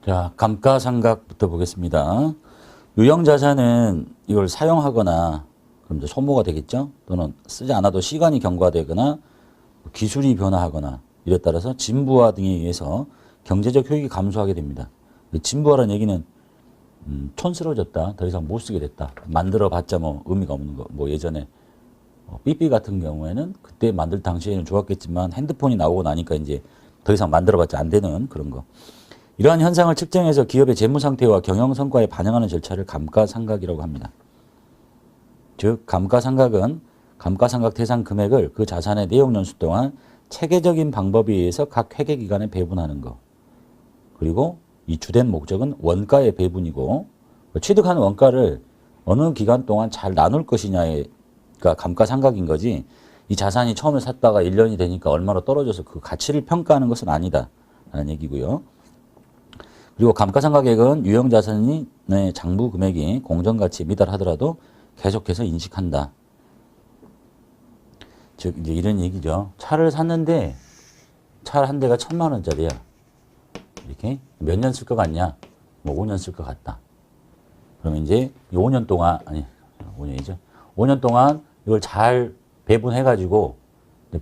자, 감가상각부터 보겠습니다. 유형자산은 이걸 사용하거나 그럼 이제 소모가 되겠죠. 또는 쓰지 않아도 시간이 경과되거나 기술이 변화하거나 이에 따라서 진부화 등에 의해서 경제적 효익이 감소하게 됩니다. 진부화라는 얘기는 촌스러워졌다. 더 이상 못 쓰게 됐다. 만들어봤자 뭐 의미가 없는 거. 뭐 예전에 삐삐 같은 경우에는 그때 만들 당시에는 좋았겠지만 핸드폰이 나오고 나니까 이제 더 이상 만들어봤자 안 되는 그런 거. 이러한 현상을 측정해서 기업의 재무 상태와 경영 성과에 반영하는 절차를 감가상각이라고 합니다. 즉 감가상각은 감가상각 대상 금액을 그 자산의 내용 연수 동안 체계적인 방법에 의해서 각 회계 기간에 배분하는 것. 그리고 이 주된 목적은 원가의 배분이고 취득한 원가를 어느 기간 동안 잘 나눌 것이냐가 감가상각인 거지 이 자산이 처음에 샀다가 1년이 되니까 얼마로 떨어져서 그 가치를 평가하는 것은 아니다 라는 얘기고요. 그리고 감가상각액은 유형자산의 장부 금액이 공정가치에 미달하더라도 계속해서 인식한다. 즉 이제 이런 얘기죠. 차를 샀는데 차 한 대가 1,000만 원짜리야. 이렇게 몇 년 쓸 것 같냐? 뭐 5년 쓸 것 같다. 그러면 이제 5년 동안 5년이죠. 5년 동안 이걸 잘 배분해 가지고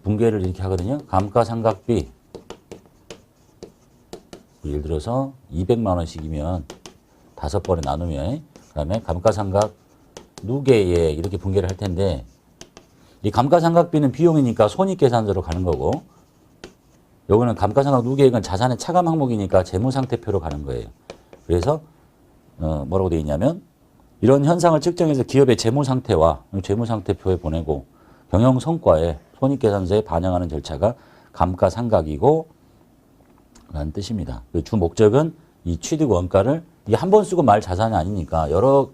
분괴를 이렇게 하거든요. 감가상각비 예를 들어서 200만 원씩이면 5번에 나누면 그다음에 감가상각 누계에 이렇게 분괴를 할 텐데 이 감가상각비는 비용이니까 손익계산서로 가는 거고 요거는 감가상각 누계액은 자산의 차감 항목이니까 재무상태표로 가는 거예요. 그래서 뭐라고 되어 있냐면 이런 현상을 측정해서 기업의 재무상태와 재무상태표에 보내고 경영성과에 손익계산서에 반영하는 절차가 감가상각이고 라는 뜻입니다. 그 주 목적은 이 취득 원가를 이게 한 번 쓰고 말 자산이 아니니까 여러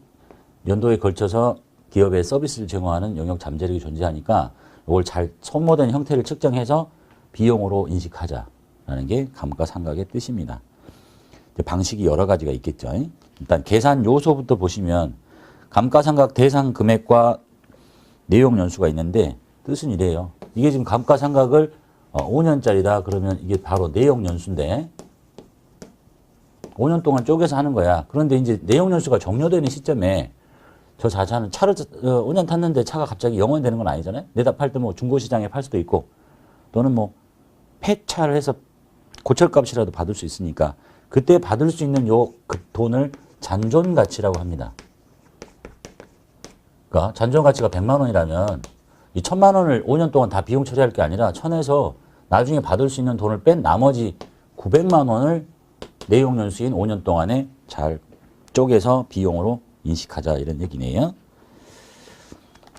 연도에 걸쳐서 기업에 서비스를 제공하는 영역 잠재력이 존재하니까 이걸 잘 소모된 형태를 측정해서 비용으로 인식하자라는 게 감가상각의 뜻입니다. 방식이 여러 가지가 있겠죠. 일단 계산 요소부터 보시면 감가상각 대상 금액과 내용 연수가 있는데 뜻은 이래요. 이게 지금 감가상각을 5년짜리다 그러면 이게 바로 내용 연수인데 5년 동안 쪼개서 하는 거야. 그런데 이제 내용 연수가 종료되는 시점에 저 자산은 차를 5년 탔는데 차가 갑자기 0원 되는 건 아니잖아요. 내다 팔 때 뭐 중고시장에 팔 수도 있고 또는 뭐 폐차를 해서 고철값이라도 받을 수 있으니까 그때 받을 수 있는 그 돈을 잔존가치라고 합니다. 그러니까 잔존가치가 100만 원이라면 이 1,000만 원을 5년 동안 다 비용 처리할 게 아니라 1,000에서 나중에 받을 수 있는 돈을 뺀 나머지 900만 원을 내용 연수인 5년 동안에 잘 쪼개서 비용으로 인식하자 이런 얘기네요.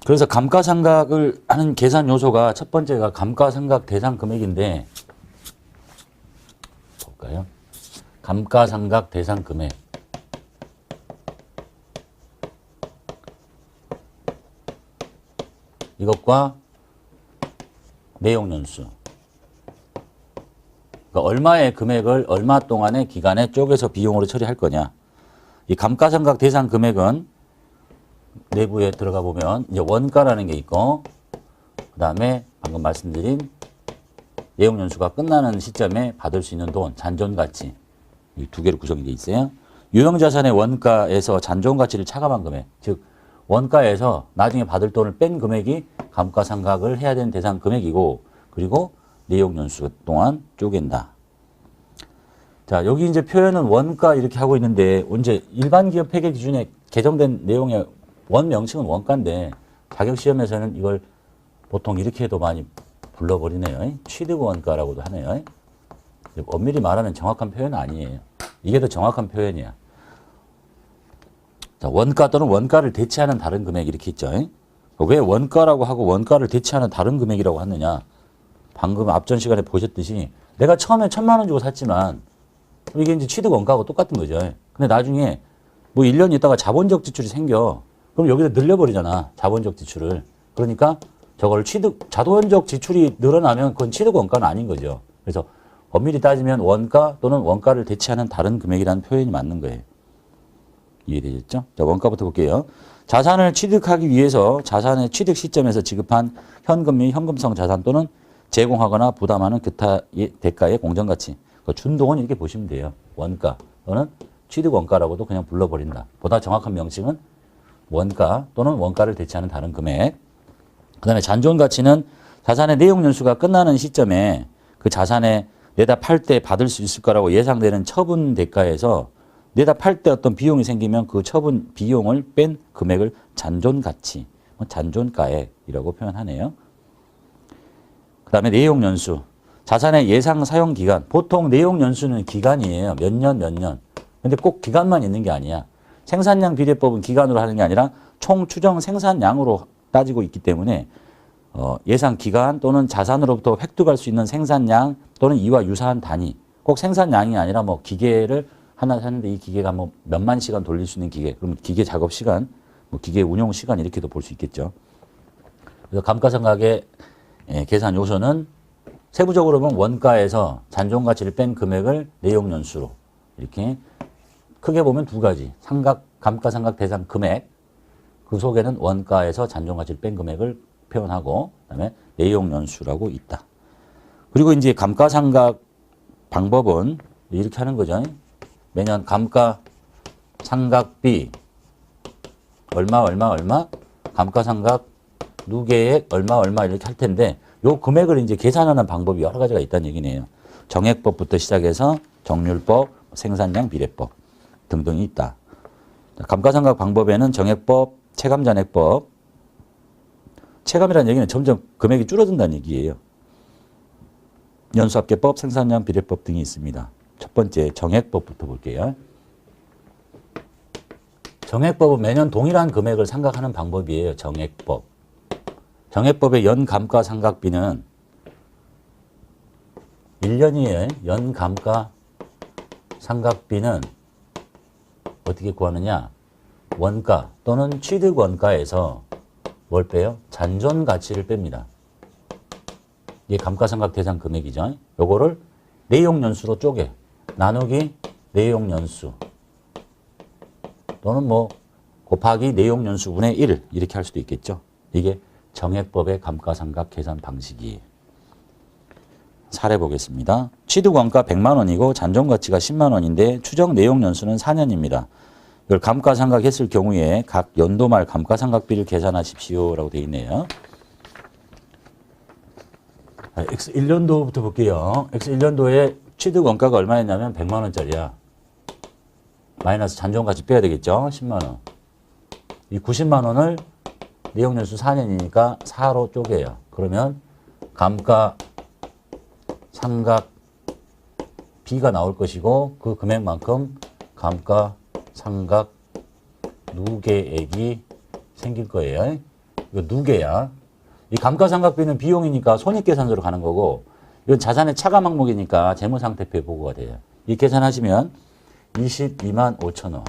그래서 감가상각을 하는 계산 요소가 첫 번째가 감가상각 대상 금액인데 볼까요? 감가상각 대상 금액. 이것과 내용 연수. 그러니까 얼마의 금액을 얼마 동안의 기간에 쪼개서 비용으로 처리할 거냐. 이 감가상각 대상 금액은 내부에 들어가 보면 이제 원가라는 게 있고 그 다음에 방금 말씀드린 내용 연수가 끝나는 시점에 받을 수 있는 돈, 잔존가치 이 두 개로 구성이 되어 있어요. 유형자산의 원가에서 잔존가치를 차감한 금액, 즉 원가에서 나중에 받을 돈을 뺀 금액이 감가상각을 해야 되는 대상 금액이고 그리고 내용 연수 동안 쪼갠다. 자, 여기 이제 표현은 원가 이렇게 하고 있는데 이제 일반 기업 회계 기준에 개정된 내용의 원 명칭은 원가인데 자격 시험에서는 이걸 보통 이렇게도 많이 불러버리네요. 취득 원가라고도 하네요. 엄밀히 말하면 정확한 표현은 아니에요. 이게 더 정확한 표현이야. 자, 원가 또는 원가를 대체하는 다른 금액 이렇게 있죠. 왜 원가라고 하고 원가를 대체하는 다른 금액이라고 하느냐. 방금 앞전 시간에 보셨듯이 내가 처음에 1,000만 원 주고 샀지만 이게 이제 취득 원가하고 똑같은 거죠. 근데 나중에 뭐 1년 있다가 자본적 지출이 생겨. 그럼 여기다 늘려버리잖아. 자본적 지출을. 그러니까 저걸 자본적 지출이 늘어나면 그건 취득 원가는 아닌 거죠. 그래서 엄밀히 따지면 원가 또는 원가를 대체하는 다른 금액이라는 표현이 맞는 거예요. 이해되셨죠? 자, 원가부터 볼게요. 자산을 취득하기 위해서 자산의 취득 시점에서 지급한 현금 및 현금성 자산 또는 제공하거나 부담하는 기타의 대가의 공정가치. 준동은 이렇게 보시면 돼요. 원가. 또는 취득 원가라고도 그냥 불러버린다. 보다 정확한 명칭은 원가 또는 원가를 대체하는 다른 금액. 그 다음에 잔존 가치는 자산의 내용 연수가 끝나는 시점에 그 자산에 내다 팔 때 받을 수 있을 거라고 예상되는 처분 대가에서 내다 팔 때 어떤 비용이 생기면 그 처분 비용을 뺀 금액을 잔존 가치, 잔존가액이라고 표현하네요. 그 다음에 내용 연수. 자산의 예상 사용 기간. 보통 내용 연수는 기간이에요. 몇 년, 몇 년. 근데 꼭 기간만 있는 게 아니야. 생산량 비례법은 기간으로 하는 게 아니라 총 추정 생산량으로 따지고 있기 때문에 예상 기간 또는 자산으로부터 획득할 수 있는 생산량 또는 이와 유사한 단위. 꼭 생산량이 아니라 뭐 기계를 하나 사는데 이 기계가 뭐 몇만 시간 돌릴 수 있는 기계. 그러면 기계 작업 시간, 뭐 기계 운용 시간 이렇게도 볼 수 있겠죠. 그래서 감가상각의 계산 요소는 세부적으로 보면 원가에서 잔존 가치를 뺀 금액을 내용 연수로 이렇게 크게 보면 두 가지. 감가상각 대상 금액. 그 속에는 원가에서 잔존 가치를 뺀 금액을 표현하고 그다음에 내용 연수라고 있다. 그리고 이제 감가상각 방법은 이렇게 하는 거죠. 매년 감가상각비 얼마 감가상각 누계액 얼마 이렇게 할 텐데 요 금액을 이제 계산하는 방법이 여러 가지가 있다는 얘기네요. 정액법부터 시작해서 정률법, 생산량 비례법 등등이 있다. 감가상각 방법에는 정액법, 체감잔액법, 체감이라는 얘기는 점점 금액이 줄어든다는 얘기예요. 연수합계법, 생산량 비례법 등이 있습니다. 첫 번째 정액법부터 볼게요. 정액법은 매년 동일한 금액을 상각하는 방법이에요. 정액법. 정액법의 연감가상각비는 1년이에요. 연감가상각비는 어떻게 구하느냐. 원가 또는 취득 원가에서 뭘 빼요? 잔존 가치를 뺍니다. 이게 감가상각 대상 금액이죠. 요거를 내용 연수로 쪼개 나누기 내용 연수 또는 뭐 곱하기 내용 연수분의 1 이렇게 할 수도 있겠죠. 이게 정액법의 감가상각 계산 방식이에요. 사례 보겠습니다. 취득 원가 100만 원이고 잔존 가치가 10만 원인데 추정 내용 연수는 4년입니다. 이걸 감가상각했을 경우에 각 연도 말 감가상각비를 계산하십시오라고 되어 있네요. X1년도부터 볼게요. X1년도에 취득 원가가 얼마였냐면 100만 원짜리야. 마이너스 잔존가치 빼야 되겠죠. 10만 원. 이 90만 원을 내용연수 4년이니까 4로 쪼개요. 그러면 감가상각비가 나올 것이고 그 금액만큼 감가상각 누계액이 생길 거예요. 이거 누계야. 이 감가상각비는 비용이니까 손익계산서로 가는 거고 이건 자산의 차감 항목이니까 재무상태표에 보고가 돼요. 이 계산하시면 22만 5천 원.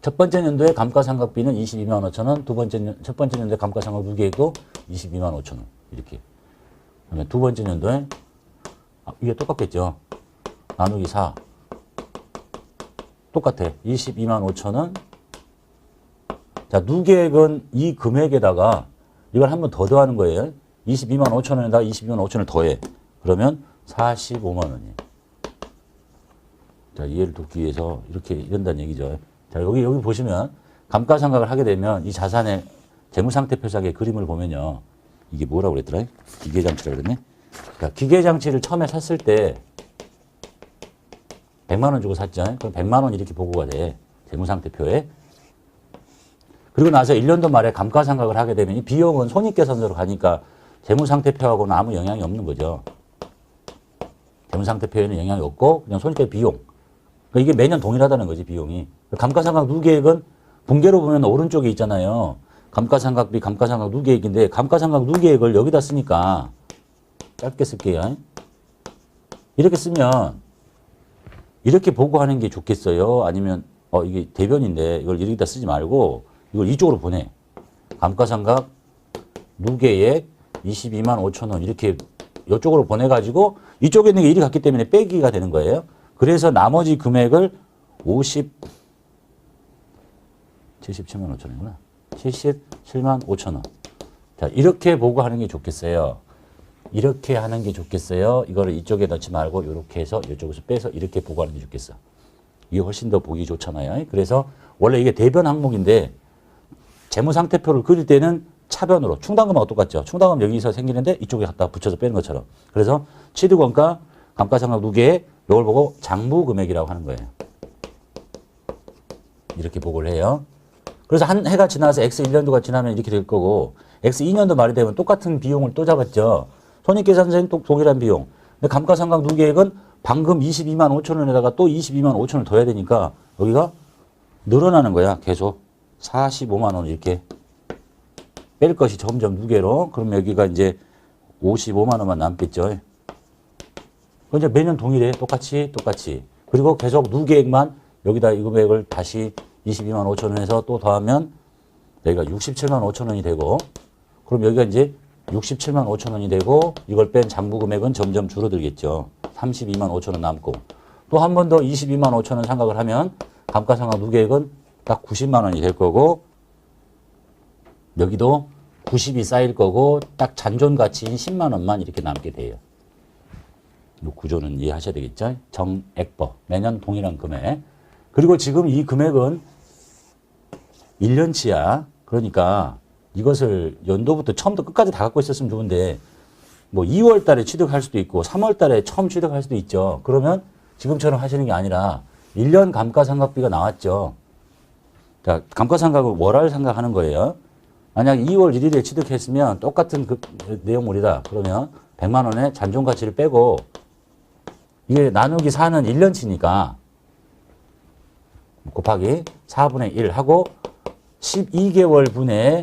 첫 번째 연도에 감가상각비는 22만 5천 원, 첫 번째 연도에 감가상각 누계액도 22만 5천 원. 이렇게. 그러면 두 번째 연도에 이게 똑같겠죠. 나누기 4. 똑같아. 22만 5천 원. 자, 누계액은 이 금액에다가 이걸 한 번 더 더하는 거예요. 22만 5천 원에다가 22만 5천 원을 더해. 그러면 45만 원이에요. 자, 이해를 돕기 위해서 이런다는 얘기죠. 자, 여기 보시면 감가상각을 하게 되면 이 자산의 재무상태표상의 그림을 보면요. 이게 뭐라고 그랬더라? 기계장치라고 그랬네? 자, 기계장치를 처음에 샀을 때 100만 원 주고 샀죠. 그럼 100만 원 이렇게 보고가 돼. 재무상태표에. 그리고 나서 1년도 말에 감가상각을 하게 되면 이 비용은 손익계산서로 가니까 재무상태표하고는 아무 영향이 없는 거죠. 재무상태표에는 영향이 없고 그냥 손익계 비용. 그러니까 이게 매년 동일하다는 거지, 비용이. 감가상각 누계액은 분계로 보면 오른쪽에 있잖아요. 감가상각비, 감가상각 누계액인데 감가상각 누계액을 여기다 쓰니까 짧게 쓸게요. 이렇게 쓰면 이렇게 보고하는 게 좋겠어요? 아니면 이게 대변인데 이걸 여기다 쓰지 말고 이걸 이쪽으로 보내. 감가상각 누계액 22만 5천 원 이렇게 이쪽으로 보내가지고 이쪽에 있는 게 1이 같기 때문에 빼기가 되는 거예요. 그래서 나머지 금액을 77만 5천 원이구나. 77만 5천 원. 자, 이렇게 보고하는 게 좋겠어요. 이렇게 하는 게 좋겠어요. 이거를 이쪽에 넣지 말고 이렇게 해서 이쪽에서 빼서 이렇게 보고하는 게 좋겠어. 이게 훨씬 더 보기 좋잖아요. 그래서 원래 이게 대변 항목인데 재무상태표를 그릴 때는 차변으로 충당금하고 똑같죠. 충당금 여기서 생기는데 이쪽에 갖다 붙여서 빼는 것처럼. 그래서 취득원가, 감가상각 누계 이걸 보고 장부금액이라고 하는 거예요. 이렇게 보고를 해요. 그래서 한 해가 지나서 X 1년도가 지나면 이렇게 될 거고 X 2년도 말이 되면 똑같은 비용을 또 잡았죠. 손익계산서엔 또 동일한 비용. 근데 감가상각 누계액은 방금 22만 5천 원에다가 또 22만 5천 원을 더해야 되니까 여기가 늘어나는 거야. 계속 45만 원 이렇게 뺄 것이 점점 누계로. 그럼 여기가 이제 55만 원만 남겠죠. 이제 매년 동일해. 똑같이. 그리고 계속 누계액만 여기다 이 금액을 다시 22만 5천 원에서 또 더하면 여기가 67만 5천 원이 되고 그럼 여기가 이제 67만 5천 원이 되고 이걸 뺀 장부 금액은 점점 줄어들겠죠. 32만 5천 원 남고 또 한 번 더 22만 5천 원 상각을 하면 감가상각 누계액은 딱 90만 원이 될 거고 여기도 90이 쌓일 거고 딱 잔존 가치인 10만 원만 이렇게 남게 돼요. 이 구조는 이해하셔야 되겠죠. 정액법 매년 동일한 금액. 그리고 지금 이 금액은 1년치야. 그러니까 이것을 연도부터 처음부터 끝까지 다 갖고 있었으면 좋은데 뭐 2월 달에 취득할 수도 있고 3월 달에 처음 취득할 수도 있죠. 그러면 지금처럼 하시는 게 아니라 1년 감가상각비가 나왔죠. 자, 감가상각을 월할 상각하는 거예요. 만약 2월 1일에 취득했으면 똑같은 그 내용물이다. 그러면 100만 원의 잔존 가치를 빼고 이게 나누기 4는 1년치니까 곱하기 4분의 1 하고 12개월 분에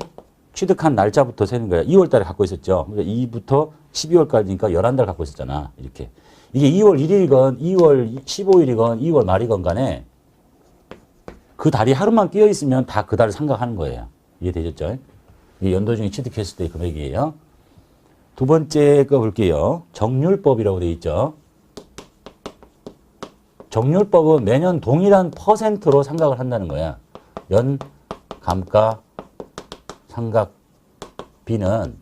취득한 날짜부터 세는 거야. 2월 달에 갖고 있었죠. 그러니까 2부터 12월까지니까 11달 갖고 있었잖아. 이렇게. 이게 2월 1일이건 2월 15일이건 2월 말이건 간에 그 달이 하루만 끼어 있으면 다 그 달을 상각하는 거예요. 이해되셨죠? 이게 연도 중에 취득했을 때 금액이에요. 두 번째 거 볼게요. 정률법이라고 되어 있죠. 정률법은 매년 동일한 퍼센트로 상각을 한다는 거야. 연 감가 상각비는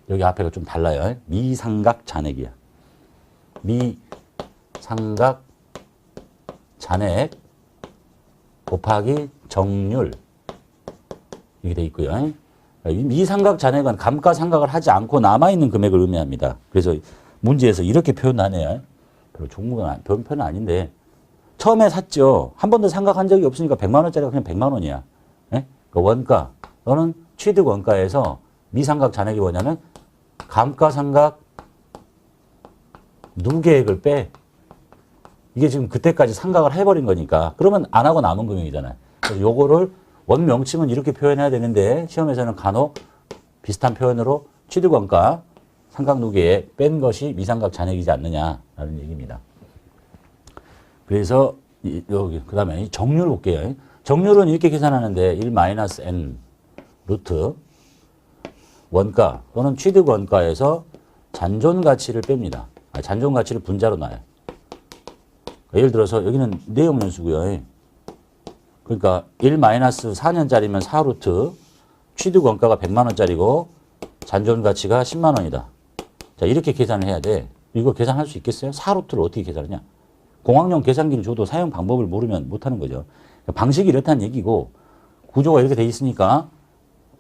여기 앞에가 좀 달라요. 미상각 잔액이야. 미상각 잔액 곱하기 정률 이게 돼 있고요. 미상각 잔액은 감가상각을 하지 않고 남아있는 금액을 의미합니다. 그래서 문제에서 이렇게 표현하네요. 별로 종무가 별 표현은 아닌데 처음에 샀죠. 한 번도 상각한 적이 없으니까 100만 원짜리가 그냥 100만 원이야. 예? 그 원가 또는 취득 원가에서 미상각 잔액이 뭐냐면 감가상각 누계액을 빼. 이게 지금 그때까지 상각을 해버린 거니까 그러면 안 하고 남은 금액이잖아요. 그래서 요거를 원 명칭은 이렇게 표현해야 되는데 시험에서는 간혹 비슷한 표현으로 취득 원가 상각 누계액 뺀 것이 미상각 잔액이지 않느냐라는 얘기입니다. 그래서 여기 그다음에 정률 볼게요. 정률은 이렇게 계산하는데 1-n 루트 원가 또는 취득 원가에서 잔존 가치를 뺍니다. 잔존 가치를 분자로 놔요. 예를 들어서 여기는 내용 연수고요. 그러니까 1-4년짜리면 4루트 취득 원가가 100만 원짜리고 잔존 가치가 10만 원이다. 자, 이렇게 계산을 해야 돼. 이거 계산할 수 있겠어요? 4루트를 어떻게 계산하냐? 공학용 계산기를 줘도 사용 방법을 모르면 못하는 거죠. 방식이 이렇다는 얘기고 구조가 이렇게 돼 있으니까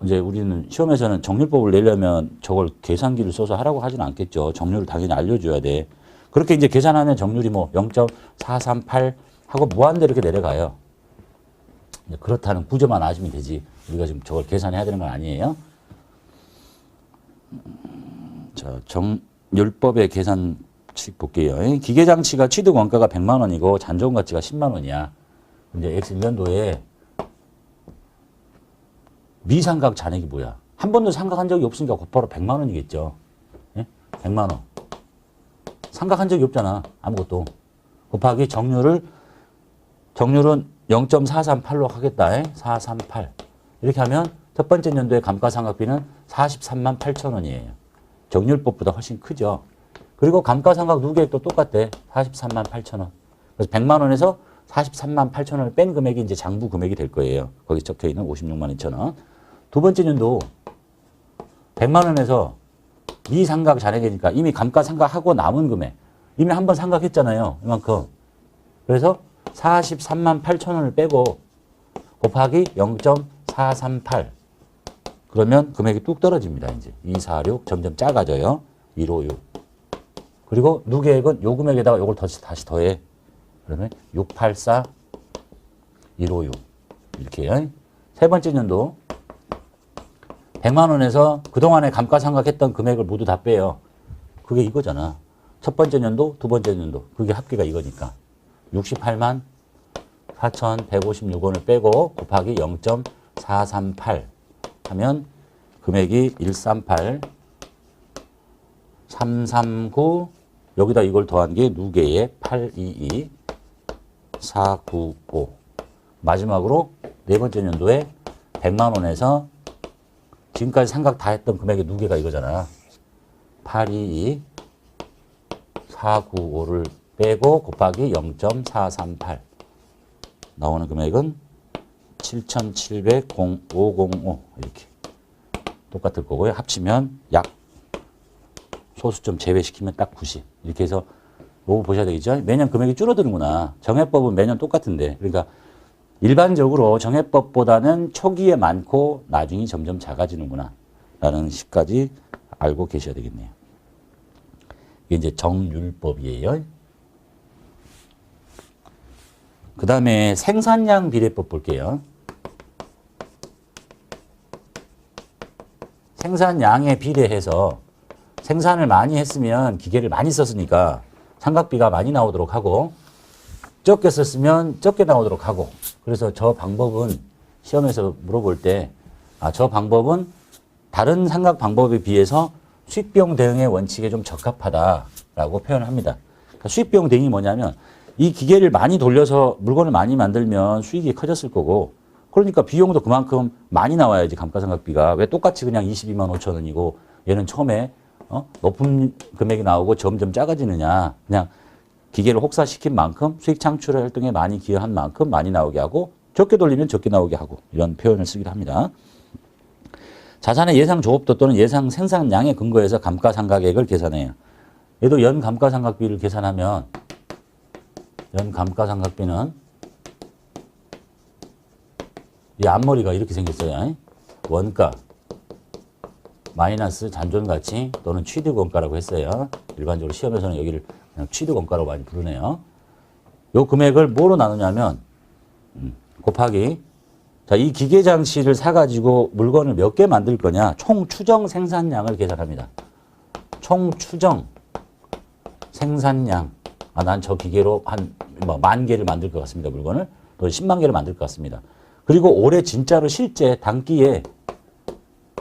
이제 우리는 시험에서는 정률법을 내려면 저걸 계산기를 써서 하라고 하지는 않겠죠. 정률을 당연히 알려줘야 돼. 그렇게 이제 계산하면 정률이 뭐 0.438 하고 무한대로 이렇게 내려가요. 그렇다는 구조만 아시면 되지. 우리가 지금 저걸 계산해야 되는 건 아니에요. 자, 정률법의 계산식 볼게요. 기계장치가 취득 원가가 100만 원이고 잔존 가치가 10만 원이야. 근데 X 1년도에 미상각 잔액이 뭐야? 한 번도 상각한 적이 없으니까 곧바로 100만 원이겠죠. 예? 100만 원. 상각한 적이 없잖아. 아무것도. 곱하기 정률은 0.438로 하겠다. 438. 이렇게 하면 첫 번째 년도의 감가상각비는 43만 8천 원이에요. 정률법보다 훨씬 크죠. 그리고 감가상각 누계액도 똑같대. 43만 8천 원. 그래서 100만 원에서 43만 8천 원을 뺀 금액이 이제 장부 금액이 될 거예요. 거기 적혀 있는 56만 2천 원. 두 번째 년도 100만 원에서 미상각 잔액이니까 이미 감가상각하고 남은 금액. 이미 한번 상각했잖아요. 이만큼. 그래서 43만 8천 원을 빼고 곱하기 0.438. 그러면 금액이 뚝 떨어집니다. 이제 246 점점 작아져요. 156. 그리고 누계액은 요 금액에다가 요걸 다시 더해. 그러면 684 156. 이렇게 세 번째 년도 100만 원에서 그동안에 감가상각했던 금액을 모두 다 빼요. 그게 이거잖아. 첫 번째 년도, 두 번째 년도. 그게 합계가 이거니까. 68만 4,156원을 빼고 곱하기 0.438 하면 금액이 138 339 여기다 이걸 더한 게 누계의 822 495 마지막으로 네 번째 연도에 100만 원에서 지금까지 상각 다 했던 금액의 누계가 이거잖아. 822 495를 빼고 곱하기 0.438 나오는 금액은 7,700,505 이렇게 똑같을 거고요. 합치면 약 소수점 제외시키면 딱 90 이렇게 해서 요거 보셔야 되겠죠. 매년 금액이 줄어드는구나. 정해법은 매년 똑같은데 그러니까 일반적으로 정해법보다는 초기에 많고 나중에 점점 작아지는구나 라는 식까지 알고 계셔야 되겠네요. 이게 이제 정률법이에요. 그 다음에 생산량 비례법 볼게요. 생산량에 비례해서 생산을 많이 했으면 기계를 많이 썼으니까 상각비가 많이 나오도록 하고 적게 썼으면 적게 나오도록 하고 그래서 저 방법은 시험에서 물어볼 때 저 방법은 다른 상각 방법에 비해서 수익비용 대응의 원칙에 좀 적합하다라고 표현을 합니다. 그러니까 수익비용 대응이 뭐냐면 이 기계를 많이 돌려서 물건을 많이 만들면 수익이 커졌을 거고 그러니까 비용도 그만큼 많이 나와야지 감가상각비가 왜 똑같이 그냥 22만 5천 원이고 얘는 처음에 높은 금액이 나오고 점점 작아지느냐 그냥 기계를 혹사시킨 만큼 수익 창출 활동에 많이 기여한 만큼 많이 나오게 하고 적게 돌리면 적게 나오게 하고 이런 표현을 쓰기도 합니다. 자산의 예상 조업도 또는 예상 생산량에 근거해서 감가상각액을 계산해요. 얘도 연 감가상각비를 계산하면 연 감가상각비는 이 앞머리가 이렇게 생겼어요. 원가 마이너스 잔존가치 또는 취득원가라고 했어요. 일반적으로 시험에서는 여기를 그냥 취득원가로 많이 부르네요. 요 금액을 뭐로 나누냐면 곱하기 자, 이 기계 장치를 사가지고 물건을 몇 개 만들 거냐 총 추정 생산량을 계산합니다. 총 추정 생산량 난 저 기계로 한 10,000개를 만들 것 같습니다. 물건을 또 10만 개를 만들 것 같습니다. 그리고 올해 진짜로 실제 단기에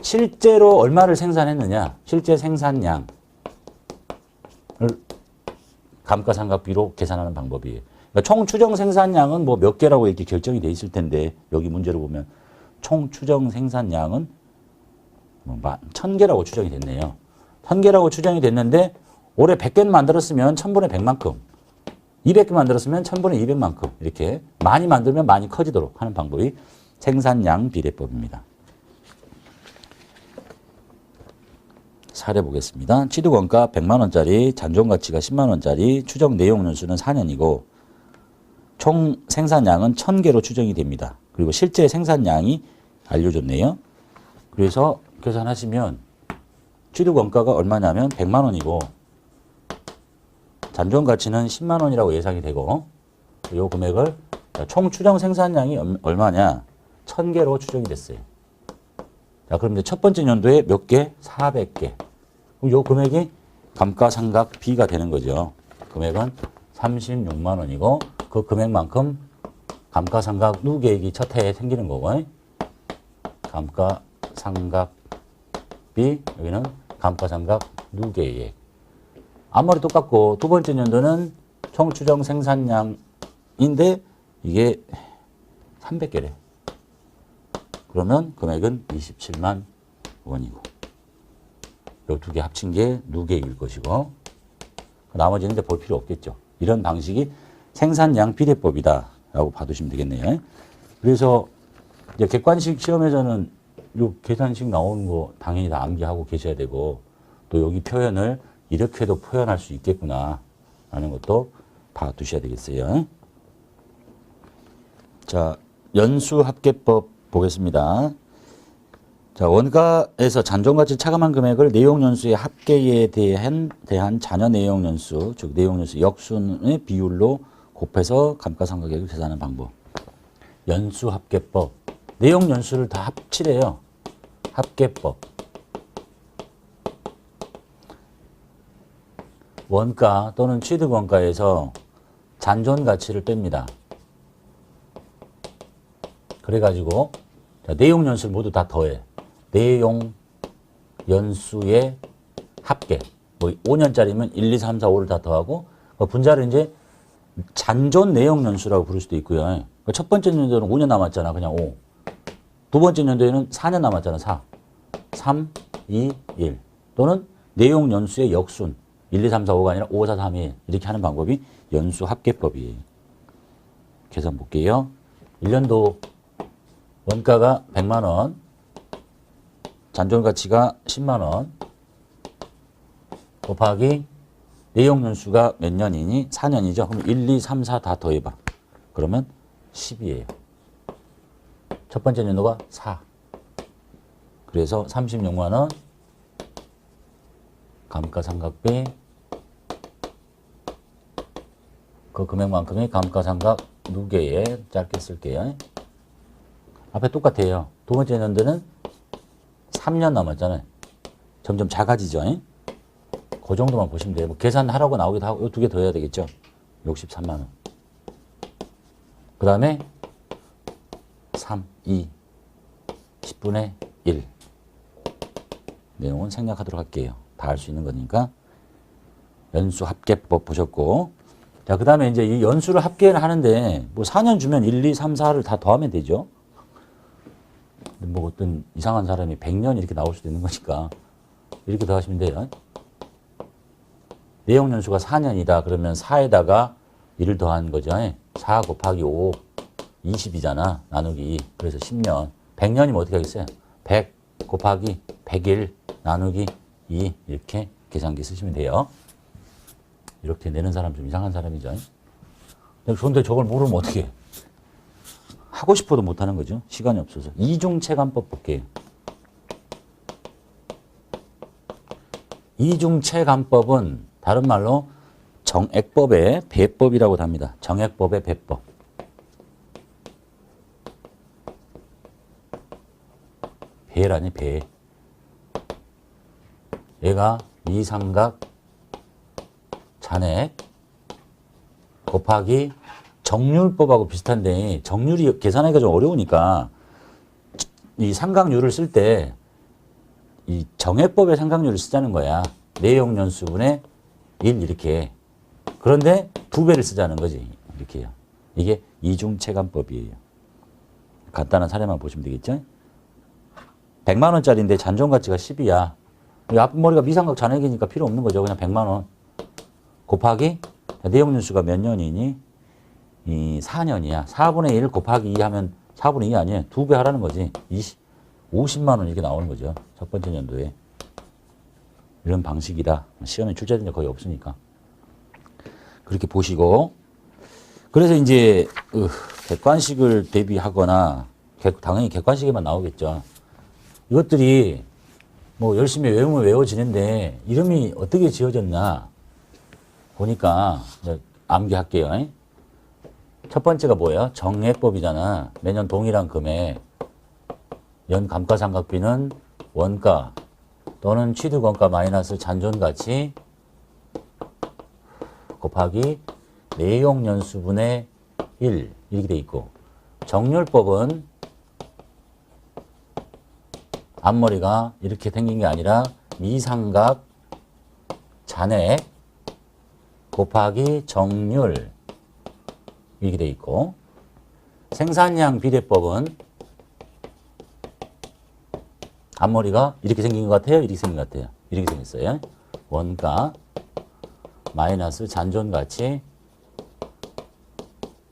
실제로 얼마를 생산했느냐 실제 생산량을 감가상각비로 계산하는 방법이에요. 그러니까 총 추정 생산량은 뭐 몇 개라고 이렇게 결정이 돼 있을 텐데 여기 문제를 보면 총 추정 생산량은 1,000개라고 추정이 됐네요. 1,000개라고 추정이 됐는데 올해 100개는 만들었으면 1,000분의 100만큼 200개 만들었으면 1,000분의 200만큼 이렇게 많이 만들면 많이 커지도록 하는 방법이 생산량 비례법입니다. 사례 보겠습니다. 취득원가 100만 원짜리, 잔존가치가 10만 원짜리, 추정 내용 연수는 4년이고 총 생산량은 1,000개로 추정이 됩니다. 그리고 실제 생산량이 알려줬네요. 그래서 계산하시면 취득원가가 얼마냐면 100만 원이고 잔존가치는 10만 원이라고 예상이 되고 이 금액을 총 추정 생산량이 얼마냐 1,000개로 추정이 됐어요. 자, 그럼 이제 첫 번째 연도에 몇 개? 400개. 그럼 요 금액이 감가상각비가 되는 거죠. 금액은 36만 원이고 그 금액만큼 감가상각 누계액이 첫 해에 생기는 거고 감가상각비 여기는 감가상각 누계액 앞머리 똑같고 두 번째 연도는 총 추정 생산량인데 이게 300개래. 그러면 금액은 27만 원이고 이 두 개 합친 게 누계액일 것이고 나머지는 이제 볼 필요 없겠죠. 이런 방식이 생산량 비례법이다 라고 봐두시면 되겠네요. 그래서 이제 객관식 시험에서는 요 계산식 나오는 거 당연히 다 암기하고 계셔야 되고 또 여기 표현을 이렇게도 표현할 수 있겠구나 라는 것도 봐두셔야 되겠어요. 자, 연수합계법 보겠습니다. 자, 원가에서 잔존가치 차감한 금액을 내용연수의 합계에 대한 잔여 내용연수, 즉 내용연수 역순의 비율로 곱해서 감가상각액을 계산하는 방법. 연수합계법. 내용연수를 다 합치래요. 합계법. 원가 또는 취득원가에서 잔존가치를 뺍니다. 그래가지고 자, 내용연수를 모두 다 더해. 내용연수의 합계. 뭐 5년짜리면 1, 2, 3, 4, 5를 다 더하고 분자를 이제 잔존 내용연수라고 부를 수도 있고요. 첫 번째 연도에는 5년 남았잖아. 그냥 5. 두 번째 연도에는 4년 남았잖아. 4. 3, 2, 1. 또는 내용연수의 역순. 1, 2, 3, 4, 5가 아니라 5, 4, 3, 2 이렇게 하는 방법이 연수합계법이에요. 계산 볼게요. 1년도 원가가 100만 원, 잔존가치가 10만 원 곱하기 내용연수가 몇 년이니? 4년이죠. 그럼 1, 2, 3, 4 다 더해봐. 그러면 10이에요. 첫 번째 연도가 4. 그래서 36만 원 감가상각비 그 금액만큼의 감가상각 누계에 짧게 쓸게요. 앞에 똑같아요. 두 번째 연도는 3년 남았잖아요. 점점 작아지죠. 그 정도만 보시면 돼요. 뭐 계산하라고 나오기도 하고 이 두 개 더 해야 되겠죠. 63만 원. 그 다음에 3, 2, 10분의 1. 내용은 생략하도록 할게요. 다 알 수 있는 거니까. 연수합계법 보셨고. 자, 그 다음에 이제 이 연수를 합계를 하는데 뭐 4년 주면 1, 2, 3, 4를 다 더하면 되죠. 뭐 어떤 이상한 사람이 100년 이렇게 나올 수도 있는 거니까 이렇게 더하시면 돼요. 내용 연수가 4년이다. 그러면 4에다가 1을 더한 거죠. 4 곱하기 5, 20이잖아. 나누기 2. 그래서 10년. 100년이면 어떻게 하겠어요? 100 곱하기 100일 나누기 2 이렇게 계산기 쓰시면 돼요. 이렇게 내는 사람 좀 이상한 사람이죠. 그런데 저걸 모르면 어떻게 해? 하고 싶어도 못하는 거죠. 시간이 없어서. 이중체감법 볼게요. 이중체감법은 다른 말로 정액법의 배법이라고 합니다. 정액법의 배법. 배라니 배. 얘가 미상각 잔액 곱하기 정률법하고 비슷한데 정률이 계산하기가 좀 어려우니까 이 상각률을 쓸 때 이 정액법의 상각률을 쓰자는 거야. 내용연수분의 1 이렇게. 그런데 2배를 쓰자는 거지. 이렇게요. 이게 이중체감법이에요. 간단한 사례만 보시면 되겠죠. 100만 원짜리인데 잔존가치가 10이야. 앞머리가 미상각 잔액이니까 필요 없는 거죠. 그냥 100만 원. 곱하기 내용연수가 몇 년이니? 이 4년이야. 4분의 1 곱하기 2 하면 4분의 2 아니에요. 2배 하라는 거지. 50만 원 이렇게 나오는 거죠. 첫 번째 연도에. 이런 방식이다. 시험에 출제된 적 거의 없으니까. 그렇게 보시고. 그래서 이제 객관식을 대비하거나 당연히 객관식에만 나오겠죠. 이것들이 뭐 열심히 외우면 외워지는데 이름이 어떻게 지어졌나 보니까 암기할게요. 첫 번째가 뭐예요? 정액법이잖아. 매년 동일한 금액. 연 감가상각비는 원가 또는 취득원가 마이너스 잔존가치 곱하기 내용연수분의 1 이렇게 돼 있고, 정률법은 앞머리가 이렇게 생긴 게 아니라 미상각 잔액 곱하기 정률 이렇게 돼 있고, 생산량 비례법은 앞머리가 이렇게 생긴 것 같아요? 이렇게 생긴 것 같아요? 이렇게 생겼어요. 원가 마이너스 잔존가치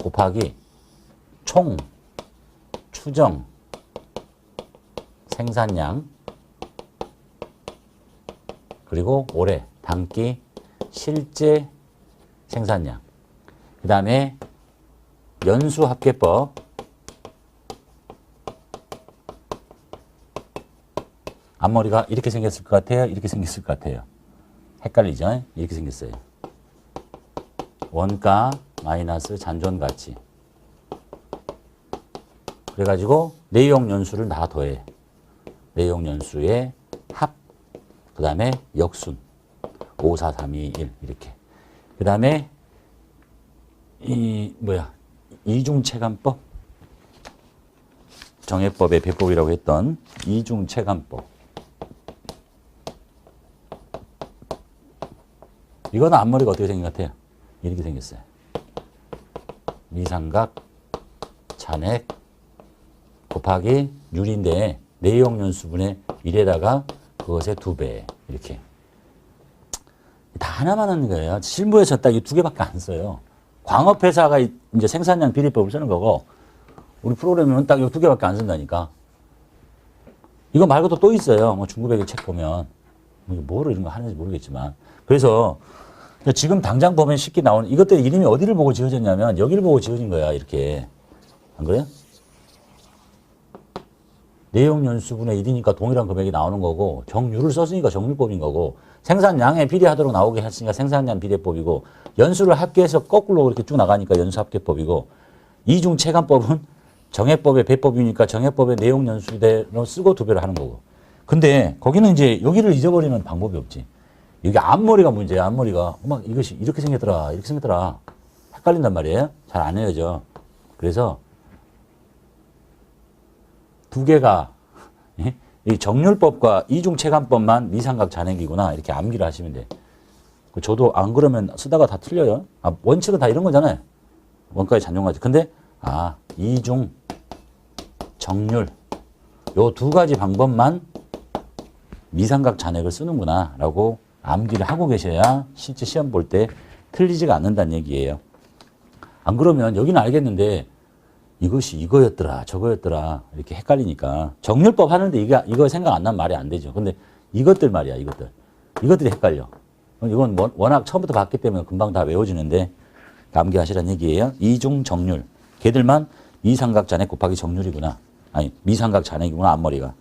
곱하기 총 추정 생산량 그리고 올해 당기 실제 생산량. 그 다음에 연수합계법 앞머리가 이렇게 생겼을 것 같아요? 이렇게 생겼을 것 같아요? 헷갈리죠? 이렇게 생겼어요. 원가 마이너스 잔존 가치. 그래가지고 내용 연수를 다 더해. 내용 연수의 합, 그 다음에 역순. 5, 4, 3, 2, 1 이렇게. 그 다음에 이중체감법. 정해법의 배법이라고 했던 이중체감법. 이거는 앞머리가 어떻게 생긴 것 같아요? 이렇게 생겼어요. 미삼각 잔액 곱하기 율인데 내용 연수분의 1에다가 그것의 2배 이렇게. 다 하나만 하는 거예요. 실무에서 딱 이 두 개밖에 안 써요. 광업회사가 이제 생산량 비례법을 쓰는 거고 우리 프로그램은 딱 이 두 개밖에 안 쓴다니까. 이거 말고도 또 있어요. 뭐 중국의 책 보면 뭐로 이런 거 하는지 모르겠지만. 그래서 지금 당장 보면 쉽게 나오는 이것들 이름이 어디를 보고 지어졌냐면 여기를 보고 지어진 거야. 이렇게. 안 그래요? 내용 연수분의 1이니까 동일한 금액이 나오는 거고 정률을 썼으니까 정률법인 거고 생산량에 비례하도록 나오게 했으니까 생산량 비례법이고 연수를 합계해서 거꾸로 이렇게 쭉 나가니까 연수합계법이고 이중체감법은 정해법의 배법이니까 정해법의 내용 연수대로 쓰고 2배로 하는 거고. 근데 거기는 이제 여기를 잊어버리는 방법이 없지. 여기 앞머리가 문제야. 앞머리가 막 이것이 이렇게 생겼더라. 이렇게 생겼더라. 헷갈린단 말이에요. 잘 안 헤어져. 그래서 두 개가 이 정률법과 이중체감법만 미삼각 잔액이구나 이렇게 암기를 하시면 돼. 저도 안 그러면 쓰다가 다 틀려요. 원칙은 다 이런 거잖아요. 원가의 잔존가치. 근데 이중 정률 요 두 가지 방법만 미삼각 잔액을 쓰는구나 라고 암기를 하고 계셔야 실제 시험 볼 때 틀리지가 않는다는 얘기예요. 안 그러면 여기는 알겠는데 이것이 이거였더라 저거였더라 이렇게 헷갈리니까 정률법 하는데 이거 생각 안 나면 말이 안 되죠. 근데 이것들 말이야. 이것들이 헷갈려. 이건 워낙 처음부터 봤기 때문에 금방 다 외워지는데 암기하시라는 얘기예요. 이중 정률 걔들만 미삼각 잔액 곱하기 정률이구나. 아니 미삼각 잔액이구나 앞머리가.